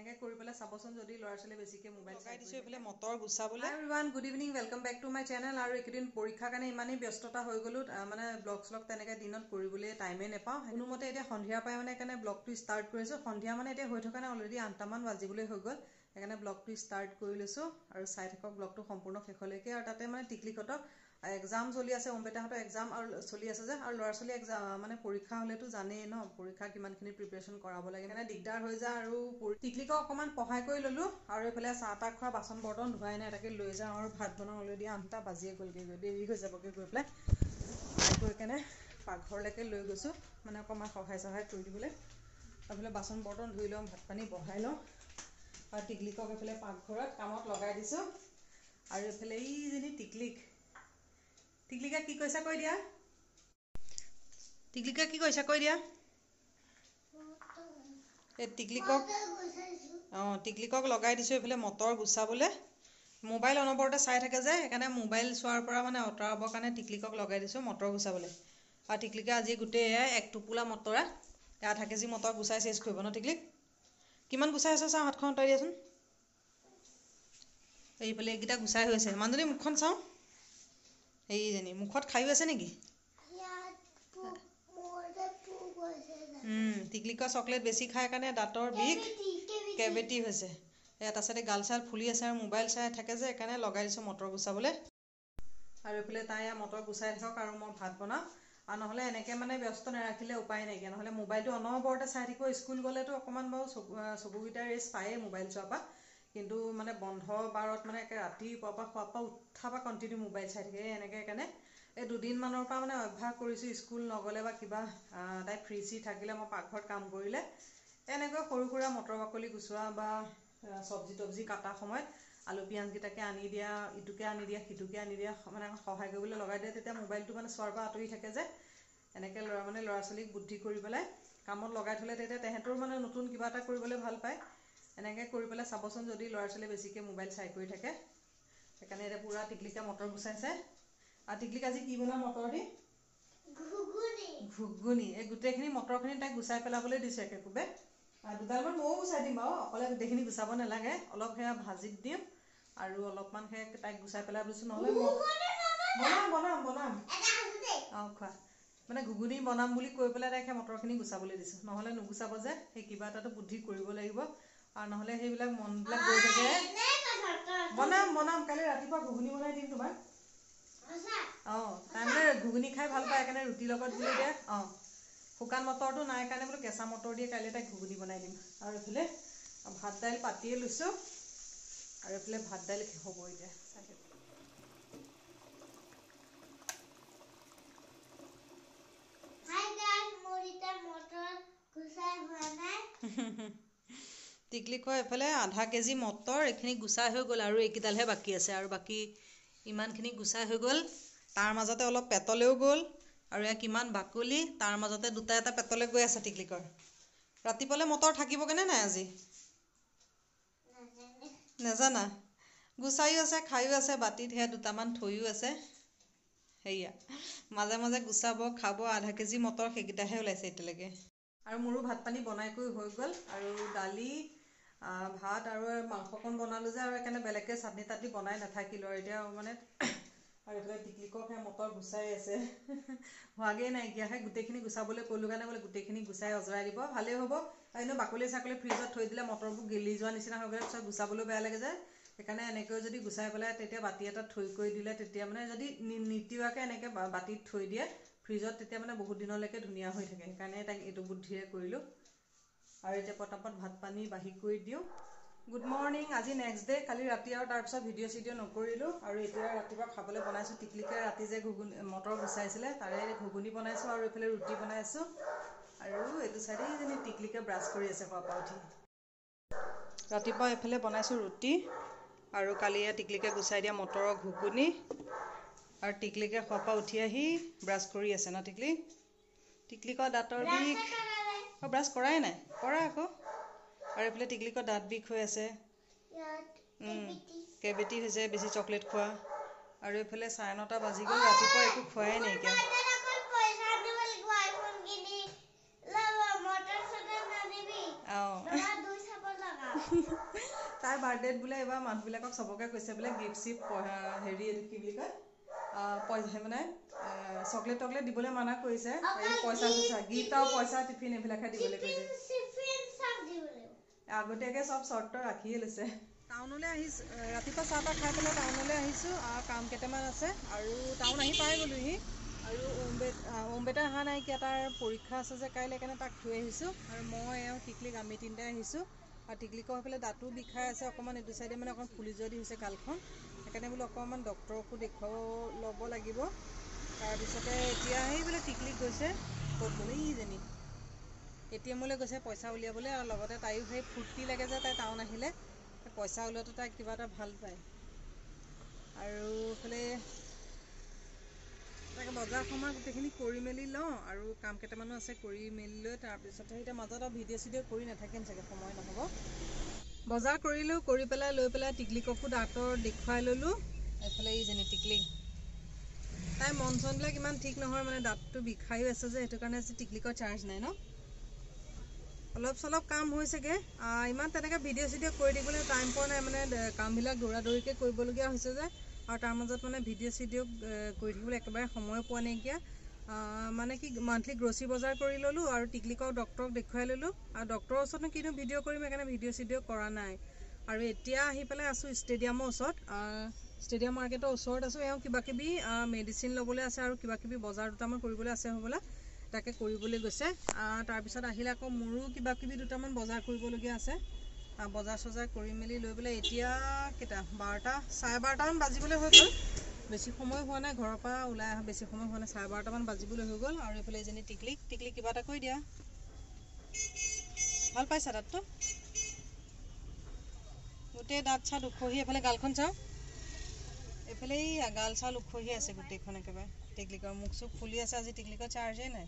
এনেকৈ কৰি পেলাই চাবচোন যদি ল'ৰা ছোৱালীয়ে বেছিকৈ মোবাইল চাই দিছোঁ এইফালে মটৰ গুচাবলৈ। Hi everyone, good evening, welcome back to my channel. আৰু এইকেইদিন পৰীক্ষাৰ কাৰণে ইমানেই ব্যস্ততা হৈ গ'লো, মানে ব্লগ শ্লগ তেনেকৈ দিনত কৰিবলৈ টাইমেই নাপাওঁ। কোনোমতে এতিয়া সন্ধিয়াৰ পৰাই মানে সেইকাৰণে ব্লগটো ষ্টাৰ্ট কৰিছোঁ। সন্ধিয়া মানে এতিয়া হৈ থকা নাই, অলৰেডি 8টামান বাজিবলৈ হৈ গ'ল। সেইকাৰণে ব্লগটো ষ্টাৰ্ট কৰি লৈছোঁ আৰু চাই থাকক ব্লগটো সম্পূৰ্ণ শেষলৈকে। আৰু তাতে মানে টিকলিহঁতৰ এক্সাম চলি আছে, অম্বেতাহঁতৰ এক্সাম আৰু চলি আছে যে, আৰু ল'ৰা ছোৱালী এক্সাম মানে পৰীক্ষা হ'লেতো জানেই ন, পৰীক্ষা কিমানখিনি প্ৰিপেৰেশ্যন কৰাব লাগে, সেইকাৰণে দিগদাৰ হৈ যায়। আৰু টিকলিকক অকণমান সহায় কৰি ল'লোঁ। আৰু এইফালে চাহ তাহ খোৱা বাচন বৰ্তন ধোৱাই নাই, তাকে লৈ যাওঁ আৰু ভাত বনাওঁ। অলৰেডি 8টা বাজিয়ে গ'লগৈ, দেৰি হৈ যাবগৈ গৈ পেলাই। গৈ কেনে পাকঘৰলৈকে লৈ গৈছোঁ, মানে অকণমান সহায় চহায় কৰি দিবলৈ। এইফালে বাচন বৰ্তন ধুই লওঁ, ভাত পানী বহাই লওঁ, আৰু টিকলিকক এইফালে পাকঘৰত কামত লগাই দিছোঁ। আৰু এইফালে এইজনী টিকলিকা কি কৈছা কৈ দিয়া, টিকলিকা কি কৈছা কৈ দিয়া। এই টিকলিকক লগাই দিছোঁ এইফালে মটৰ গুচাবলৈ। মোবাইল অনবৰতে চাই থাকে যে, সেইকাৰণে মোবাইল চোৱাৰ পৰা মানে আঁতৰাবৰ কাৰণে টিকলিকক লগাই দিছোঁ মটৰ গুচাবলৈ। আৰু টিকলিকা আজি গোটেই এক টোপোলা মটৰা, 1/2 কেজি মটৰ গুচাই চেচ কৰিব ন টিকলিক। কিমান গুচাই আছে চাওঁ, হাতখন আঁতৰাই দিয়াচোন। এইফালে এইকেইটা গুচাই হৈছে। মানুহজনী মুখখন চাওঁ, এইজনী মুখত খায়ো আছে নেকি? টিকলিকৰ চকলেট বেছি খাই কাৰণে দাঁতৰ বিষ, কেভিটি হৈছে। এটা চাইডে গাল চাল ফুলি আছে আৰু মোবাইল চাই থাকে যে, সেইকাৰণে লগাই দিছোঁ মটৰ গুচাবলৈ। আৰু এইফালে তাই মটৰ গুচাই থাকক আৰু মই ভাত বনাওঁ। আৰু নহ'লে এনেকৈ মানে ব্যস্ত নাৰাখিলে উপায় নাইকিয়া, নহ'লে মোবাইলটো অনবৰতে চাই থাকিব। স্কুল গ'লেতো অকণমান বাৰু চকুকেইটা ৰেষ্ট পায়েই মোবাইল চোৱাৰ পৰা, কিন্তু মানে বন্ধ বাৰত মানে একে ৰাতিপুৱাৰ পৰা খোৱাৰ পৰা উঠাৰ পৰা কণ্টিনিউ মোবাইল চাই থাকে। এনেকৈ সেইকাৰণে এই দুদিনমানৰ পৰা মানে অভ্যাস কৰিছোঁ, স্কুল নগ'লে বা কিবা তাই ফ্ৰী চি থাকিলে মই পাকঘৰত কাম কৰিলে এনেকৈ সৰু সুৰা মটৰ বাকলি গুচোৱা বা চব্জি তবজি কটা সময়ত আলু পিঁয়াজকেইটাকে আনি দিয়া, ইটোকে আনি দিয়া, সিটোকে আনি দিয়া, মানে সহায় কৰিবলৈ লগাই দিয়ে। তেতিয়া মোবাইলটো মানে চোৱাৰ পৰা আঁতৰি থাকে যে, এনেকৈ ল'ৰা ছোৱালীক বুদ্ধি কৰি পেলাই কামত লগাই থ'লে তেতিয়া তেহেঁতৰো মানে নতুন কিবা এটা কৰিবলৈ ভাল পায়। এনেকৈ কৰি পেলাই চাবচোন যদি ল'ৰা ছোৱালীয়ে বেছিকৈ মোবাইল চাই কৰি থাকে। সেইকাৰণে এতিয়া পূৰা টিকলিকা মটৰ গুচাইছে। আৰু টিকলিক আজি কি বনাম মটৰ দি? ঘুগুনি। এই গোটেইখিনি মটৰখিনি তাইক গুচাই পেলাবলৈ দিছোঁ একেকোবে। আৰু দুডালমান ময়ো গুচাই দিম বাৰু, অকলে গোটেইখিনি গুচাব নালাগে। অলপ সেয়া ভাজিত দিম আৰু অলপমান সেই তাইক গুচাই পেলাই বুলিছোঁ, নহ'লে বনাম অঁ খোৱা। মানে ঘুগুনি বনাম বুলি কৈ পেলাই তাইক সেই মটৰখিনি গুচাবলৈ দিছোঁ, নহ'লে নুগুচাব যে। সেই কিবা এটাতো বুদ্ধি কৰিব লাগিব, আৰু নহ'লে সেইবিলাক মনবিলাক গৈ থাকে। বনাম কালি ৰাতিপুৱা ঘুগুনি বনাই দিম তোমাক। অঁ, তাই মানে ঘুগুনি খাই ভাল পায়, সেইকাৰণে ৰুটিৰ লগত বোলো দিয়ে। অঁ, শুকান মটৰটো নাই কাৰণে বোলো কেঁচা মটৰ দিয়ে কাইলৈ তাইক ঘুগুনি বনাই দিম। আৰু এইফালে ভাত দাইল পাতিয়ে লৈছোঁ, আৰু এইফালে ভাত দাইল হ'ব এতিয়া। টিকলিকৰ এইফালে 1/2 কেজি মটৰ, এইখিনি গুচাই হৈ গ'ল আৰু এইকেইডালহে বাকী আছে। আৰু বাকী ইমানখিনি গুচাই হৈ গ'ল, তাৰ মাজতে অলপ পেটলৈও গ'ল। আৰু এয়া কিমান বাকলি, তাৰ মাজতে দুটা এটা পেটলৈ গৈ আছে টিকলিকৰ। ৰাতিপুৱালৈ মটৰ থাকিবগৈনে নাই আজি নাজানা? গুচাইও আছে, খায়ো আছে, বাতিত সেয়া দুটামান থৈও আছে। সেয়া মাজে মাজে গুচাব, খাব। 1/2 কেজি মটৰ, সেইকেইটাহে ওলাইছে এতিয়ালৈকে। আৰু মোৰো ভাত পানী বনাই কৰি হৈ গ'ল, আৰু দালি ভাত আৰু মাংসকণ বনালোঁ যে, আৰু সেইকাৰণে বেলেগকৈ চাটনি তাটনি বনাই নাথাকিলোঁ। আৰু এতিয়া মানে আৰু এইফালে টিকলিকক সেই মটৰ গুচাই আছে, হোৱাগেই নাইকিয়া। সেই গোটেইখিনি গুচাবলৈ ক'লোঁ কাৰণে বোলে গোটেইখিনি গুচাই অজৰাই দিব, ভালেই হ'ব। আৰু এনেও বাকলি চাকলি ফ্ৰিজত থৈ দিলে মটৰবোৰ গেলি যোৱা নিচিনা হৈ গ'লে পিছত গুচাবলৈও বেয়া লাগে যে, সেইকাৰণে এনেকৈ যদি গুচাই পেলাই তেতিয়া বাতি এটাত থৈ কৰি দিলে, তেতিয়া মানে যদি নিতিওৱাকৈ এনেকৈ বাতিত থৈ দিয়ে ফ্ৰিজত, তেতিয়া মানে বহুত দিনলৈকে ধুনীয়া হৈ থাকে। সেইকাৰণে তাইক এইটো বুদ্ধিৰে কৰিলোঁ। আৰু এতিয়া পটাপট ভাত পানী বাঢ়ি কৰি দিওঁ। গুড মৰ্ণিং, আজি নেক্সট ডে'। কালি ৰাতি আৰু তাৰপিছত ভিডিঅ' চিডিঅ' নকৰিলোঁ। আৰু এতিয়া ৰাতিপুৱা খাবলৈ বনাইছোঁ। টিকলিকে ৰাতি যে মটৰ গুচাইছিলে তাৰে ঘুগুনি বনাইছোঁ, আৰু এইফালে ৰুটি বনাই আছোঁ। আৰু এইটো চাইডে এইজনী টিকলিকে ব্ৰাছ কৰি আছে শুৱাৰ পৰা উঠি। ৰাতিপুৱা এইফালে বনাইছোঁ ৰুটি, আৰু কালি টিকলিকে গুচাই দিয়া মটৰৰ ঘুগুনি। আৰু টিকলিকে শুৱাৰ পৰা উঠি আহি ব্ৰাছ কৰি আছে ন টিকলি? টিকলিকৰ দাঁতৰ বিষ। অঁ, ব্ৰাছ কৰাই নাই, কৰা আকৌ। আৰু এইফালে টিকলিকৰ দাঁত বিষ হৈ আছে, কেভিটি হৈছে বেছি চকলেট খোৱা। আৰু এইফালে 9:30 বাজি গ'ল, ৰাতিপুৱা একো খোৱাই নাইকিয়া। অঁ তাইৰ বাৰ্থডেত বোলে এইবাৰ মানুহবিলাকক চবকে কৈছে বোলে গিফ্ট চিফ্ট হেৰি এইটো কি বুলি কয় পইচা মানে চকলেট টকলেট দিবলৈ মানা কৰিছে, এই পইচা চইচা গিফ্ট আৰু পইচা টিফিন এইবিলাকহে দিবলৈ কৈছে। আগতীয়াকৈ চব চৰ্ত ৰাখিয়ে লৈছে। টাউনলৈ আহিছোঁ, ৰাতিপুৱা চাহ তাহ খাই পেলাই টাউনলৈ আহিছোঁ আৰু কাম কেইটামান আছে আৰু টাউন আহি পাই গ'লোহি। আৰু ওমবেটা অহা নাইকিয়া, তাৰ পৰীক্ষা আছে যে কাইলৈ, সেইকাৰণে তাক থৈ আহিছোঁ। আৰু মই এওঁ টিকলিক আমি তিনিটাই আহিছোঁ। আৰু টিকলিকৰ সেইফালে দাঁতো বিষাই আছে অকণমান, এইটো চাইডে মানে অকণমান ফুলি যোৱা দি হৈছে গালখন, সেইকাৰণে বোলো অকণমান ডক্তৰকো দেখুৱাব ল'ব লাগিব। তাৰপিছতে এতিয়া সেইবিলাক টিকলিক গৈছে ক'ত গ'লে ইজনী ATM-লৈ গৈছে পইচা উলিয়াবলৈ, আৰু লগতে তাইও সেই ফূৰ্তি লাগে যে তাই টাউন আহিলে পইচা ওলোৱাটো তাই কিবা এটা ভাল পায়। আৰু এইফালে তাকে বজাৰ সমাৰ গোটেইখিনি কৰি মেলি লওঁ আৰু কাম কেইটামানো আছে কৰি মেলি লৈ তাৰপিছতে এতিয়া মাজত আৰু ভিডিঅ' চিডিঅ' কৰি নাথাকিম চাগে, সময় নহ'ব। বজাৰ কৰিলোঁ, কৰি পেলাই লৈ পেলাই টিকলিককো ডাক্তৰ দেখুৱাই ল'লোঁ। এইফালে ইজনী টিকলিক, তাই মন চনবিলাক ইমান ঠিক নহয়, মানে দাঁতটো বিষায়ো আছে যে, সেইটো কাৰণে টিকলিকৰ চাৰ্জ নাই ন। অলপ চলপ কাম হৈছেগৈ, ইমান তেনেকৈ ভিডিঅ' চিডিঅ' কৰি দিবলৈ টাইম পোৱা নাই, মানে কামবিলাক দৌৰা দৌৰিকৈ কৰিবলগীয়া হৈছে যে, আৰু তাৰ মাজত মানে ভিডিঅ' চিডিঅ' কৰি থাকিবলৈ একেবাৰে সময় পোৱা নাইকিয়া। মানে কি মান্থলি গ্ৰ'চাৰী বজাৰ কৰি ল'লোঁ আৰু টিকলিকক ডক্তৰক দেখুৱাই ল'লোঁ। আৰু ডক্তৰৰ ওচৰতনো কিনো ভিডিঅ' কৰিম, সেইকাৰণে ভিডিঅ' চিডিঅ' কৰা নাই। আৰু এতিয়া আহি পেলাই আছোঁ ষ্টেডিয়ামৰ ওচৰত, ষ্টেডিয়াম মাৰ্কেটৰ ওচৰত আছোঁ। এওঁ কিবাকিবি মেডিচিন ল'বলৈ আছে আৰু কিবাকিবি বজাৰ দুটামান কৰিবলৈ আছে হ'বলা, তাকে কৰিবলৈ গৈছে। তাৰপিছত আহিলে আকৌ মোৰো কিবাকিবি দুটামান বজাৰ কৰিবলগীয়া আছে, বজাৰ চজাৰ কৰি মেলি লৈ পেলাই এতিয়া কেইটা 12টা চাৰে 12টামান বাজিবলৈ হৈ গ'ল। বেছি সময় হোৱা নাই, ঘৰৰ পৰা ওলাই অহা বেছি সময় হোৱা নাই, চাৰে 12টামান বাজিবলৈ হৈ গ'ল। আৰু এইফালে এজনী টিকলিক কিবা এটা কৈ দিয়া, ভাল পাইছা দাঁতটো? গোটেই দাঁত চাত উখহি, এইফালে গালখন চাওঁ, এইফালে এই গাল চাল উখহি আছে গোটেইখন একেবাৰে। টিকলিকৰ মুখ চুখ ফুলি আছে, আজি টিকলিকৰ চাৰ্জেই নাই।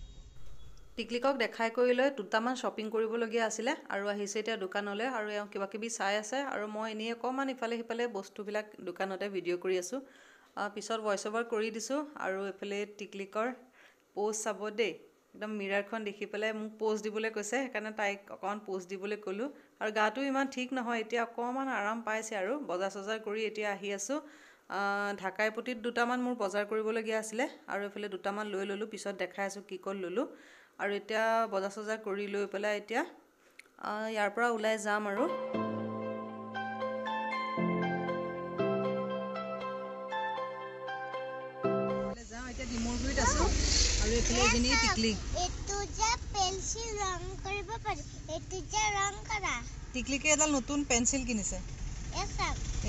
টিকলিকক দেখাই কৰি লৈ দুটামান শ্বপিং কৰিবলগীয়া আছিলে আৰু আহিছে এতিয়া দোকানলৈ, আৰু এওঁ কিবাকিবি চাই আছে আৰু মই এনেই অকণমান ইফালে সিফালে বস্তুবিলাক দোকানতে ভিডিঅ' কৰি আছোঁ। পিছত ভইচ অভাৰ কৰি দিছোঁ। আৰু এইফালে টিকলিকৰ প'জ চাব দেই, একদম মিৰাৰখন দেখি পেলাই মোক প'জ দিবলৈ কৈছে, সেইকাৰণে তাইক অকণমান প'জ দিবলৈ ক'লোঁ। আৰু গাটো ইমান ঠিক নহয়, এতিয়া অকণমান আৰাম পাইছে। আৰু বজাৰ চজাৰ কৰি এতিয়া আহি আছোঁ। ঢাকাই পতিত দুটামান মোৰ বজাৰ কৰিবলগীয়া আছিলে আৰু এইফালে দুটামান লৈ ল'লোঁ, পিছত দেখাই আছোঁ কি ক'ত ল'লোঁ। আৰু এতিয়া বজাৰ চজাৰ কৰি লৈ পেলাই এতিয়া ইয়াৰ পৰা ওলাই যাম আৰু। যাওঁ এতিয়া ডিমৰগুৰিত আছোঁ আৰু এইফালে এজনী টিকলিক। এইটো যে পেন্সিল ৰং কৰিব পাৰি, এইটো যে ৰং কৰা। টিকলিকে এডাল নতুন পেন্সিল কিনিছে।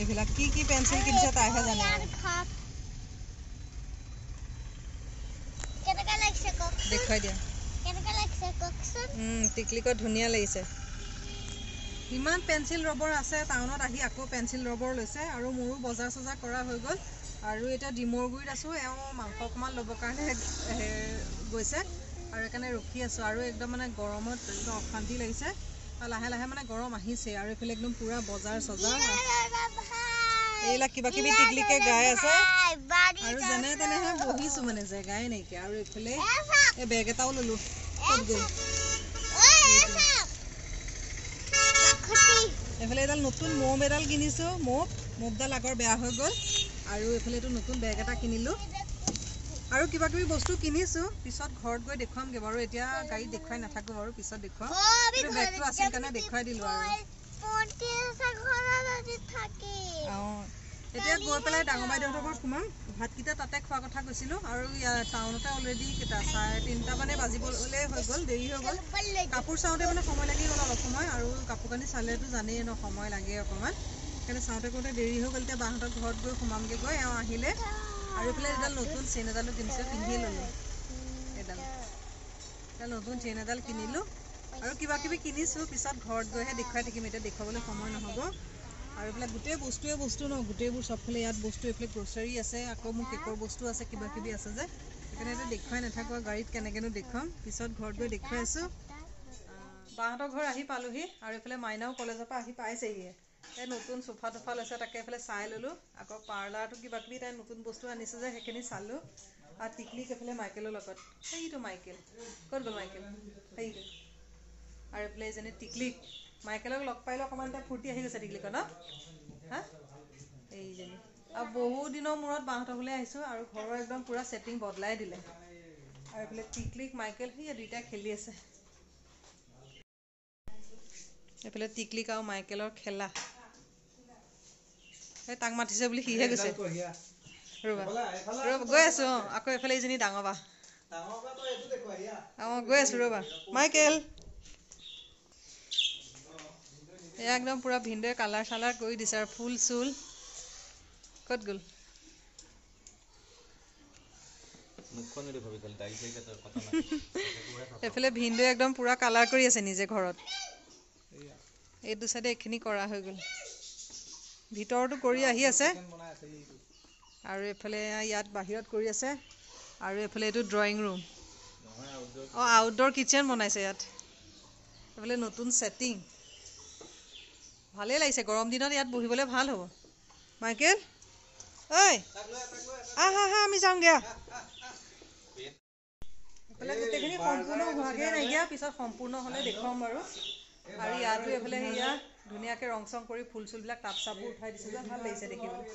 এইবিলাক কি কি পেন্সিল কিনিছে তাইহে জানে। কেনেকা লাগিছে কওকচোন? দেখুৱাই দিয়া। কেনেকা লাগিছে কওকচোন? টিকলিকৰ ধুনীয়া লাগিছে। ইমান পেন্সিল ৰবৰ আছে, টাউনত আহি আকৌ পেন্সিল ৰবৰ লৈছে। আৰু মোৰো বজাৰ চজাৰ কৰা হৈ গ'ল আৰু এতিয়া ডিমৰগুৰিত আছোঁ। এওঁ মাংস অকণমান ল'বৰ কাৰণে গৈছে আৰু সেইকাৰণে ৰখি আছোঁ। আৰু একদম মানে গৰমত একদম অশান্তি লাগিছে, লাহে লাহে মানে গৰম আহিছে। আৰু এইফালে একদম পূৰা বজাৰ চজাৰ, এইবিলাক কিবা কিবি টিকলিকে গাই আছে আৰু যেনে তেনেহে বহিছোঁ, মানে জেগাই নাইকিয়া। আৰু এইফালে এই বেগ এটাও ল'লোঁ, ক'ত গ'ল? এইফালে এডাল নতুন মম এডাল কিনিছোঁ, মমডাল আগৰ বেয়া হৈ গ'ল। আৰু এইফালে এইটো নতুন বেগ এটা কিনিলোঁ আৰু কিবা কিবি বস্তু কিনিছোঁ, পিছত ঘৰত গৈ দেখুৱামগৈ বাৰু। এতিয়া গাড়ীত দেখুৱাই নাথাকোঁ বাৰু, পিছত দেখুৱাম। কিন্তু বেগটো আছিল কাৰণে দেখুৱাই দিলোঁ আৰু। এতিয়া গৈ পেলাই ডাঙৰ বাইদেউহঁতৰ ঘৰত সোমাম, ভাতকেইটা তাতে খোৱা কথা কৈছিলোঁ। আৰু টাউনতে অলৰেডি কেইটা 3:30 মানে বাজিবলৈ হৈ গ'ল, দেৰি হৈ গ'ল। কাপোৰ চাওঁতে মানে সময় লাগি গ'ল অলপ সময়, আৰু কাপোৰ কানি চালেতো জানেই ন সময় লাগে অকণমান, সেইকাৰণে চাওঁতে কৰোঁতে দেৰি হৈ গ'ল। এতিয়া বাহঁতৰ ঘৰত গৈ সোমামগৈ গৈ, এওঁ আহিলে। আৰু এইফালে এডাল নতুন চেইন এডালো কিনিছোঁ, পিন্ধি ল'লোঁ। এডাল নতুন চেইন এডাল কিনিলোঁ আৰু কিবা কিবি কিনিছোঁ, পিছত ঘৰত গৈহে দেখুৱাই থাকিম, এতিয়া দেখুৱাবলৈ সময় নহ'ব। আৰু এইবিলাক গোটেই বস্তুৱে বস্তু ন, গোটেইবোৰ চবফালে ইয়াত বস্তু, এইফালে গ্ৰ'চাৰী আছে, আকৌ মোৰ কেকৰ বস্তু আছে, কিবা কিবি আছে যে, সেইকাৰণে এতিয়া দেখুৱাই নাথাকোঁ। গাড়ীত কেনেকৈনো দেখুৱাম, পিছত ঘৰত গৈ দেখুৱাই আছোঁ। বাহঁতৰ ঘৰ আহি পালোঁহি আৰু এইফালে মাইনাও কলেজৰ পৰা আহি পাইছেহিয়ে। এই নতুন চোফা টোফা লৈছে, তাকে এইফালে চাই ল'লোঁ। আকৌ পাৰ্লাৰটো কিবা কিবি তাই নতুন বস্তু আনিছে যে, সেইখিনি চালোঁ। আৰু টিকলিক এইফালে মাইকেলৰ লগত, সেইটো মাইকেল ক'ত গ'ল? মাইকেল সেইটো। আৰু আৰু এইফালে এজনী টিকলিক মাইকেলক লগ পাইলে অকণমান এতিয়া ফূৰ্তি আহি গৈছে টিকলিকৰ ন হা এইজনী আৰু বহু দিনৰ মূৰত বাহঁতৰ ঘৰলৈ আহিছোঁ আৰু ঘৰৰ একদম পূৰা ছেটিং বদলাই দিলে আৰু এইফালে টিকলিক মাইকেল সেই দুইটাই খেলি আছে এইফালে টিকলিক আৰু মাইকেলৰ খেলা এই তাক মাতিছে বুলি সিহে গৈছে ৰ'বা ৰ'বা গৈ আছোঁ আকৌ এইফালে এইজনী ডাঙৰ বা গৈ আছোঁ ৰ'বা মাইকেল এয়া একদম পূৰা ভিনদেউৱে কালাৰ চালাৰ কৰি দিছে আৰু ফুল চুল ক'ত গ'ল এইফালে ভিনদেউৱে একদম পূৰা কালাৰ কৰি আছে নিজে ঘৰত এইটো চাইডে এইখিনি কৰা হৈ গ'ল ভিতৰতো কৰি আহি আছে আৰু এইফালে ইয়াত বাহিৰত কৰি আছে আৰু এইফালে এইটো ড্ৰয়িং ৰুম আউটডোৰ কিটচেন বনাইছে ইয়াত এইফালে নতুন ছেটিং ভালেই লাগিছে গৰম দিনত ইয়াত বহিবলৈ ভাল হ'ব মাইকেল ঐ আহা আমি যাওঁ দিয়া এইফালে গোটেইখিনি সম্পূৰ্ণ হোৱাগৈ নাইকিয়া পিছত সম্পূৰ্ণ হ'লে দেখুৱাম বাৰু আৰু ইয়াতো এইফালে সেয়া ধুনীয়াকৈ ৰং চং কৰি ফুল চুলবিলাক টাব চাববোৰ উঠাই দিছে যে ভাল লাগিছে দেখিবলৈ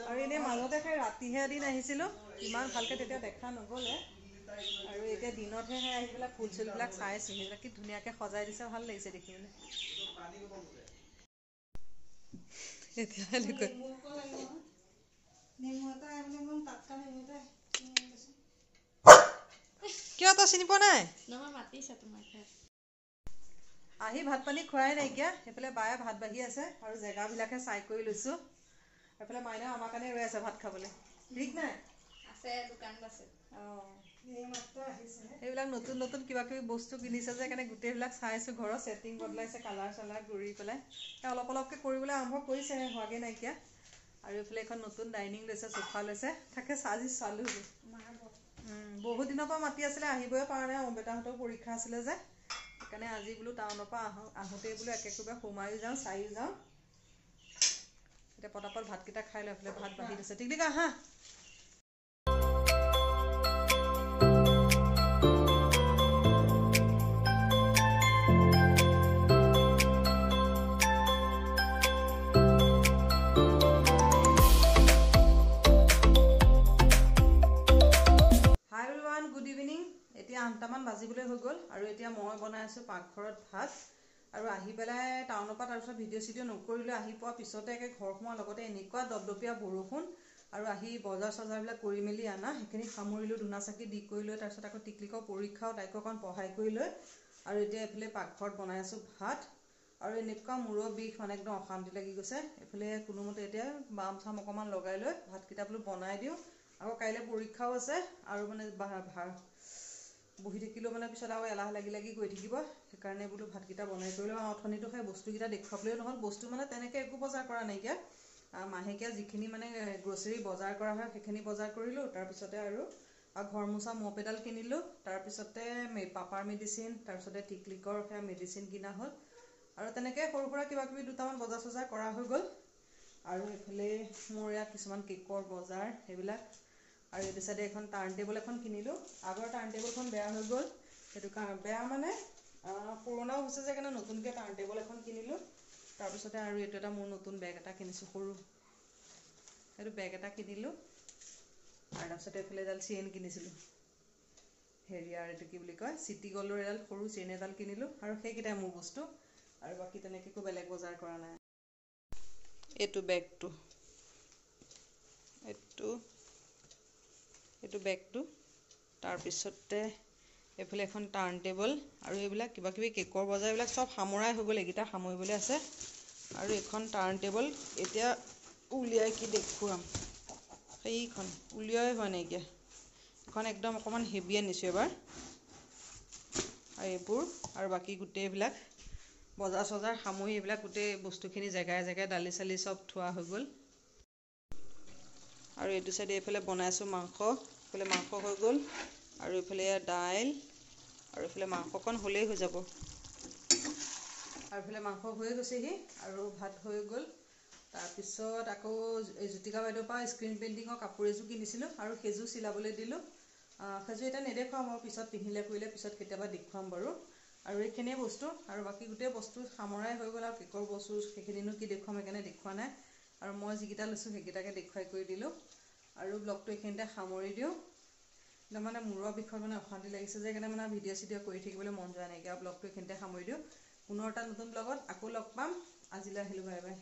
আৰু এনেই মাজতে সেই ৰাতিহে এদিন আহিছিলোঁ ইমান ভালকৈ তেতিয়া দেখা নগ'লে আৰু এতিয়া দিনতহে আহি পেলাই ফুল চুলবিলাক চাইছোঁ সেইবিলাক কি ধুনীয়াকৈ সজাই দিছে ভাল লাগিছে দেখিবলৈ এতিয়া কিয় তই চিনি পোৱা নাই আহি ভাত পানী খোৱাই নাইকিয়া সেইফালে বায়ে ভাত বাঢ়ি আছে আৰু জেগাবিলাকে চাই কৰি লৈছোঁ সেইফালে মাইনা আমাৰ কাৰণে ৰৈ আছে ভাত খাবলৈ ঠিক নাই এইবিলাক নতুন নতুন কিবা কিবি বস্তু কিনিছে যে সেইকাৰণে গোটেইবিলাক চাইছোঁ ঘৰৰ ছেটিং বদলাইছে কালাৰ চালাৰ কৰি পেলাই অলপ অলপকৈ কৰিবলৈ আৰম্ভ কৰিছেহে হোৱাগৈ নাইকিয়া আৰু এইফালে এখন নতুন ডাইনিং লৈছে চোফা লৈছে তাকে চালোঁ বহুত দিনৰ পৰা মাতি আছিলে আহিবই পৰা নাই অম্বেতাহঁতৰ পৰীক্ষা আছিলে যে সেইকাৰণে আজি বোলো টাউনৰ পৰা আহোঁতেই বোলো একেবাৰে সোমায়ো যাওঁ চায়ো যাওঁ এতিয়া পটাপট ভাতকেইটা খাই লৈ পেলাই ভাত বাঢ়ি দিছে টিকলিক আহা গুড ইভিনিং এতিয়া 8টামান বাজিবলৈ হৈ গ'ল আৰু এতিয়া মই বনাই আছোঁ পাকঘৰত ভাত আৰু আহি পেলাই টাউনৰ পৰা তাৰপিছত ভিডিঅ' চিডিঅ' নকৰিলোঁ আহি পোৱাৰ পিছতে একে ঘৰ সোমোৱাৰ লগতে এনেকুৱা দপদপীয়া বৰষুণ আৰু আহি বজাৰ চজাৰবিলাক কৰি মেলি আনা সেইখিনি সামৰিলোঁ ধূনা চাকি দি কৰি লৈ তাৰপিছত আকৌ টিকলিকৰ পৰীক্ষাও তাইকো অকণ পঢ়াই কৰি লৈ আৰু এতিয়া এইফালে পাকঘৰত বনাই আছোঁ ভাত আৰু এনেকুৱা মূৰৰ বিষ মানে একদম অশান্তি লাগি গৈছে এইফালে কোনোমতে এতিয়া বাম চাম অকণমান লগাই লৈ ভাতকেইটা বোলো বনাই দিওঁ আকৌ কাইলৈ পৰীক্ষাও আছে আৰু মানে বহি থাকিলেও মানে পিছত আৰু এলাহ লাগি গৈ থাকিব সেইকাৰণে বোলো ভাতকেইটা বনাই কৰি লওঁ অথনিটো সেই বস্তুকেইটা দেখুৱাবলৈও নহ'ল বস্তু মানে তেনেকৈ একো বজাৰ কৰা নাইকিয়া মাহেকীয়া যিখিনি মানে গ্ৰ'চাৰী বজাৰ কৰা হয় সেইখিনি বজাৰ কৰিলোঁ তাৰপিছতে আৰু ঘৰ মোচা মপ এডাল কিনিলোঁ তাৰপিছতে পাপাৰ মেডিচিন তাৰপিছতে টিকলিকৰ সেয়া মেডিচিন কিনা হ'ল আৰু তেনেকৈ সৰু সুৰা কিবা কিবি দুটামান বজাৰ চজাৰ কৰা হৈ গ'ল আৰু এইফালে মোৰ ইয়াত কিছুমান কেকৰ বজাৰ সেইবিলাক আৰু এইটো চাইডে এখন টাৰ্ণ টেবুল এখন কিনিলোঁ আগৰ টাৰ্ণ টেবুলখন বেয়া হৈ গ'ল সেইটো কাৰণে বেয়া মানে পুৰণাও হৈছে যে সেইকাৰণে নতুনকৈ টাৰ্ণ টেবুল এখন কিনিলোঁ তাৰপিছতে আৰু এইটো এটা মোৰ নতুন বেগ এটা কিনিছোঁ সৰু সেইটো বেগ এটা কিনিলোঁ আৰু তাৰপিছতে এইফালে এডাল চেইন কিনিছিলোঁ হেৰিয়াৰ এইটো কি বুলি কয় চিটি গ'ল্ডৰ এডাল সৰু চেইন এডাল কিনিলোঁ আৰু সেইকেইটাই মোৰ বস্তু আৰু বাকী তেনেকৈ একো বেলেগ বজাৰ কৰা নাই এইটো বেগটো এইটো বেগটো তাৰপিছতে এইফালে এখন টাৰ্ণ টেবল আৰু এইবিলাক কিবা কিবি কেকৰ বজাৰ এইবিলাক চব সামৰাই হৈ গ'ল এইকেইটা সামৰিবলৈ আছে আৰু এইখন টাৰ্ণ টেবল এতিয়া উলিয়াই কি দেখুৱাম সেইখন উলিয়াই হোৱা নাইকিয়া এখন একদম অকণমান হেভি আনিছোঁ এবাৰ আৰু এইবোৰ আৰু বাকী গোটেইবিলাক বজাৰ চজাৰ সামৰি এইবিলাক গোটেই বস্তুখিনি জেগাই জেগাই দালি চালি চব থোৱা হৈ গ'ল আৰু এইটো চাইডে এইফালে বনাইছোঁ মাংস এইফালে মাংস হৈ গ'ল আৰু এইফালে দাইল আৰু এইফালে মাংসকণ হ'লেই হৈ যাব আৰু এইফালে মাংস হৈয়ে গৈছেহি আৰু ভাত হৈ গ'ল তাৰপিছত আকৌ জ্যোতিকা বাইদেউৰ পৰা স্ক্ৰীণ পেইণ্টিঙৰ কাপোৰ এযোৰ কিনিছিলোঁ আৰু সেইযোৰ চিলাবলৈ দিলোঁ সেইযোৰ এতিয়া নেদেখুৱাম আৰু পিছত পিন্ধিলে কৰিলে পিছত কেতিয়াবা দেখুৱাম বাৰু আৰু এইখিনিয়ে বস্তু, আৰু বাকী গোটেই বস্তু সামৰাই হৈ গ'ল। আৰু কেকৰ বস্তু সেইখিনিনো কি দেখুৱাম, সেইকাৰণে দেখুওৱা নাই। আৰু মই যিকেইটা লৈছোঁ সেইকেইটাকে দেখুৱাই কৰি দিলোঁ। আৰু ব্লগটো এইখিনিতে সামৰি দিওঁ। মানে মূৰৰ বিষত মানে অশান্তি লাগিছে যে, সেইকাৰণে মানে ভিডিঅ' চিডিঅ' কৰি থাকিবলৈ মন যোৱা নাইকিয়া। ব্লগটো এইখিনিতে সামৰি দিওঁ। পুনৰ এটা নতুন ব্লগত আকৌ লগ পাম। আজিলৈ আহিলোঁ, বাই বাই।